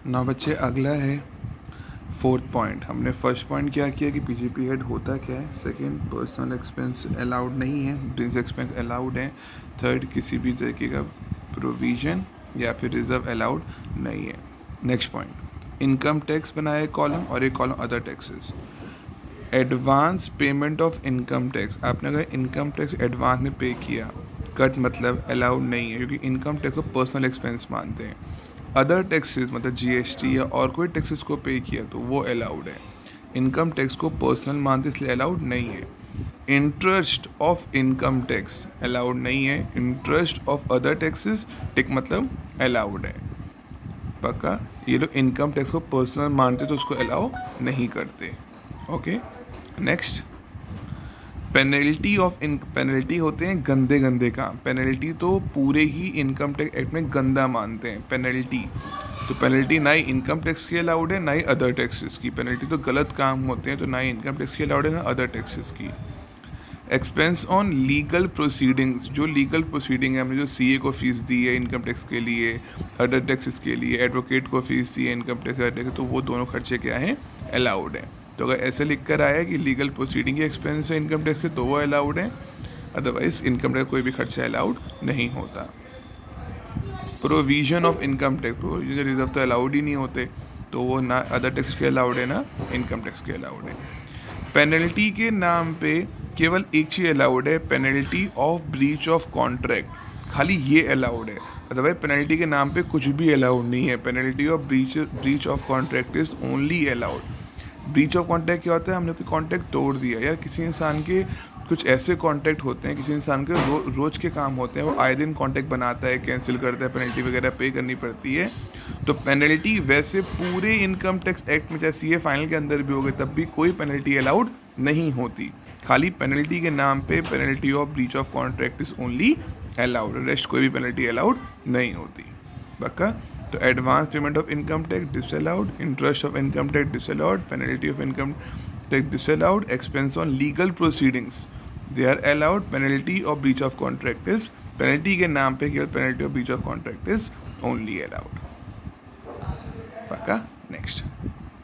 ना बच्चे, अगला है फोर्थ पॉइंट। हमने फर्स्ट पॉइंट क्या किया कि पीजीपी हेड होता क्या है। सेकंड, पर्सनल एक्सपेंस अलाउड नहीं है, बिजनेस एक्सपेंस अलाउड है। थर्ड, किसी भी तरीके का प्रोविजन या फिर रिजर्व अलाउड नहीं है। नेक्स्ट पॉइंट, इनकम टैक्स बनाया एक कॉलम और एक column other taxes. Advance payment of income tax, आपने अगर इनकम टैक्स एडवांस में पे किया, कट मतलब अलाउड नहीं है, क्योंकि इनकम टैक्स को पर्सनल एक्सपेंस मानते हैं। अदर टैक्सेस मतलब जीएसटी या और कोई टैक्सेस को पे किया तो वो अलाउड है। इनकम टैक्स को पर्सनल मानते इसलिए अलाउड नहीं है। Interest of income tax allowed नहीं है। इंटरेस्ट ऑफ अदर टैक्सेस टिक मतलब अलाउड है। पक्का, ये लोग इनकम टैक्स को पर्सनल मानते तो उसको अलाउ नहीं करते। Okay, next, penalty of in penalty होते हैं गंदे गंदे काम। पेनल्टी तो पूरे ही इनकम टैक्स एक्ट में गंदा मानते हैं पेनल्टी। तो पेनल्टी ना ही इनकम टैक्स की अलाउड है ना ही अदर टैक्सेस की। पेनल्टी तो गलत काम होते हैं, तो ना ही इनकम टैक्स की अलाउड है ना अदर टैक्सेस की। एक्सपेंस ऑन लीगल प्रोसीडिंग्स, जो लीगल प्रोसीडिंग है, हमने जो सीए को फीस दी है इनकम टैक्स के लिए, अदर टैक्सेस के लिए, एडवोकेट को फीस दी है इनकम टैक्स अदर टैक्स, तो वो दोनों खर्चे क्या हैं, अलाउड है। तो अगर ऐसे लिख कर आया कि लीगल प्रोसीडिंग के एक्सपेंस है इनकम टैक्स के तो वो अलाउड है, अदरवाइज इनकम टैक्स कोई भी खर्चा अलाउड नहीं होता। Provision of income tax, provision reserve तो अलाउड ही नहीं होते, तो वो ना अदर टैक्स के अलाउड है ना इनकम टैक्स के अलाउड है। पेनल्टी के नाम पे केवल एक चीज़ अलाउड है, penalty of breach of contract, खाली ये अलाउड है। अदरवाइज पेनल्टी के नाम पे कुछ भी अलाउड नहीं है। Penalty of breach of contract is only allowed. Breach of contract क्या होता है, हमने कोई कॉन्ट्रैक्ट तोड़ दिया। यार किसी इंसान के कुछ ऐसे कॉन्ट्रैक्ट होते हैं, किसी इंसान के रोज़ के काम होते हैं, वो आए दिन कॉन्ट्रैक्ट बनाता है, कैंसिल करता है, पेनल्टी वगैरह पे करनी पड़ती है। तो पेनल्टी वैसे पूरे इनकम टैक्स एक्ट में, चाहे सीए फाइनल के अंदर भी हो गए तब भी कोई पेनल्टी अलाउड नहीं होती। खाली पेनल्टी के नाम पे penalty of breach of contract is only allowed, rest कोई भी पेनल्टी अलाउड नहीं होती। पक्का, तो advance payment of income tax disallowed, interest of income tax disallowed, penalty of income tax disallowed, expense on legal proceedings they are allowed, penalty of breach of contract is, penalty के नाम पे केवल penalty of breach of contract is only allowed. पक्का, next.